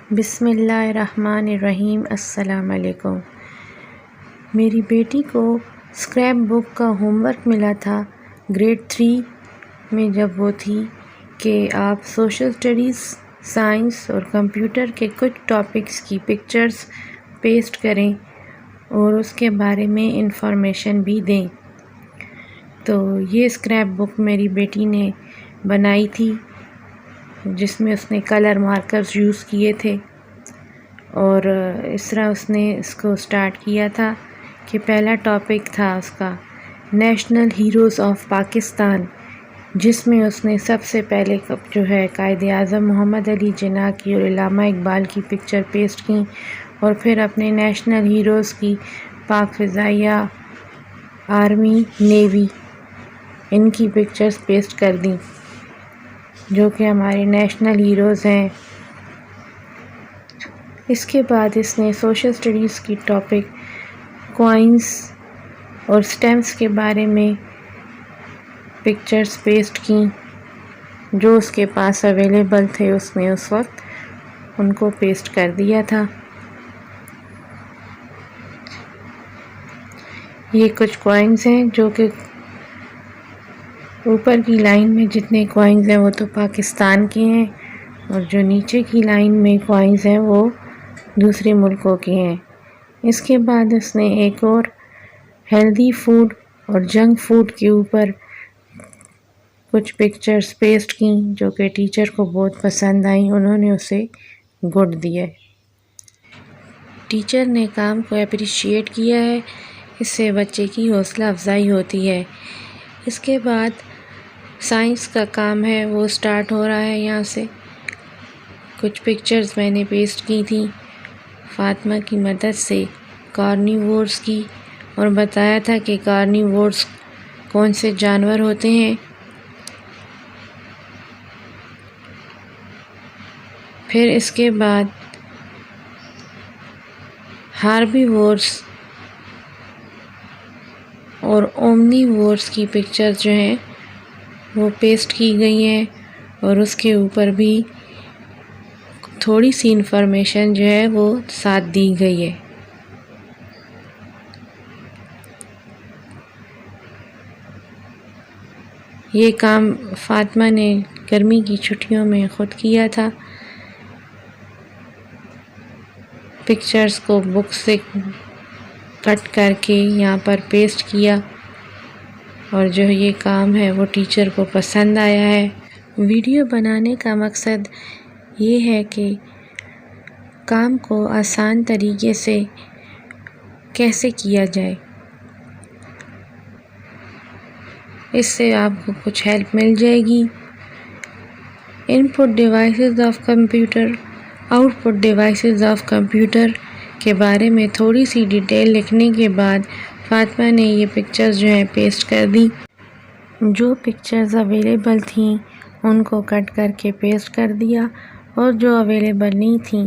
بسم اللہ الرحمن الرحیم۔ السلام علیکم۔ میری بیٹی کو اسکریپ بک کا ہوم ورک ملا تھا گریڈ 3 میں، جب وہ تھی کہ آپ سوشل اسٹڈیز، سائنس اور کمپیوٹر کے کچھ ٹاپکس کی پکچرز پیسٹ کریں اور اس کے بارے میں انفارمیشن بھی دیں۔ تو یہ اسکریپ بک میری بیٹی نے بنائی تھی، جس میں اس نے کلر مارکرز یوز کیے تھے، اور اس طرح اس نے اس کو سٹارٹ کیا تھا کہ پہلا ٹاپک تھا اس کا نیشنل ہیروز آف پاکستان، جس میں اس نے سب سے پہلے جو ہے قائد اعظم محمد علی جناح کی اور علامہ اقبال کی پکچر پیسٹ کی، اور پھر اپنے نیشنل ہیروز کی پاک فضائیہ، آرمی، نیوی، ان کی پکچرز پیسٹ کر دیں جو کہ ہمارے نیشنل ہیروز ہیں۔ اس کے بعد اس نے سوشل اسٹڈیز کی ٹاپک کوائنز اور سٹیمپس کے بارے میں پکچرز پیسٹ کیں، جو اس کے پاس اویلیبل تھے اس نے اس وقت ان کو پیسٹ کر دیا تھا۔ یہ کچھ کوائنز ہیں جو کہ اوپر کی لائن میں جتنے کوائنز ہیں وہ تو پاکستان کے ہیں، اور جو نیچے کی لائن میں کوائنز ہیں وہ دوسرے ملکوں کے ہیں۔ اس کے بعد اس نے ایک اور ہیلدی فوڈ اور جنک فوڈ کے اوپر کچھ پکچرز پیسٹ کیں جو کہ ٹیچر کو بہت پسند آئیں، انہوں نے اسے گڈ دیا۔ ٹیچر نے کام کو اپریشیٹ کیا ہے، اس سے بچے کی حوصلہ افزائی ہوتی ہے۔ اس کے بعد سائنس کا کام ہے، وہ سٹارٹ ہو رہا ہے۔ یہاں سے کچھ پکچرز میں نے پیسٹ کی تھیں فاطمہ کی مدد سے کارنیورس کی، اور بتایا تھا کہ کارنیورس کون سے جانور ہوتے ہیں۔ پھر اس کے بعد ہاربیورس اور اومنیورس کی پکچرز جو ہیں وہ پیسٹ کی گئی ہیں، اور اس کے اوپر بھی تھوڑی سی انفارمیشن جو ہے وہ ساتھ دی گئی ہے۔ یہ کام فاطمہ نے گرمی کی چھٹیوں میں خود کیا تھا۔ پکچرز کو بک سے کٹ کر کے یہاں پر پیسٹ کیا، اور جو یہ کام ہے وہ ٹیچر کو پسند آیا ہے۔ ویڈیو بنانے کا مقصد یہ ہے کہ کام کو آسان طریقے سے کیسے کیا جائے، اس سے آپ کو کچھ ہیلپ مل جائے گی۔ Input devices of computer, output devices of computer کے بارے میں تھوڑی سی ڈیٹیل لکھنے کے بعد فاطمہ نے یہ پکچرز جو ہیں پیسٹ کر دی۔ جو پکچرز اویلیبل تھیں ان کو کٹ کر کے پیسٹ کر دیا، اور جو اویلیبل نہیں تھیں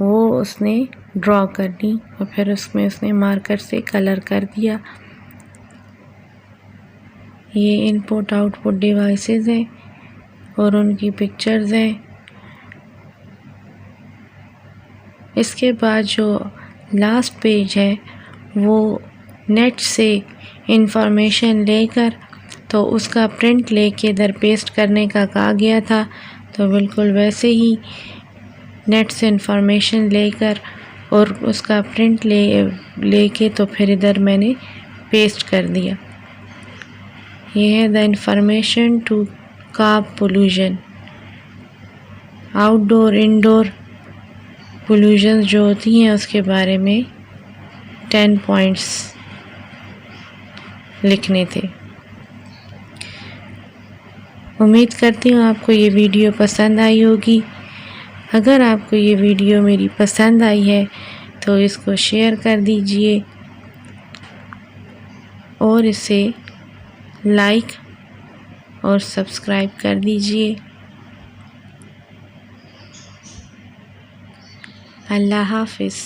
وہ اس نے ڈرا کر لی، اور پھر اس میں اس نے مارکر سے کلر کر دیا۔ یہ ان پٹ آؤٹ پٹ ڈیوائسز ہیں اور ان کی پکچرز ہیں۔ اس کے بعد جو لاسٹ پیج ہے وہ نیٹ سے انفارمیشن لے کر تو اس کا پرنٹ لے کے ادھر پیسٹ کرنے کا کہا گیا تھا، تو بالکل ویسے ہی نیٹ سے انفارمیشن لے کر اور اس کا پرنٹ لے کے تو پھر ادھر میں نے پیسٹ کر دیا۔ یہ ہے the information to curb pollution, outdoor indoor pollution جو ہوتی ہیں اس کے بارے میں 10 پوائنٹس لکھنے تھے۔ امید کرتی ہوں آپ کو یہ ویڈیو پسند آئی ہوگی۔ اگر آپ کو یہ ویڈیو میری پسند آئی ہے تو اس کو شیئر کر دیجئے، اور اسے لائک اور سبسکرائب کر دیجئے۔ اللہ حافظ۔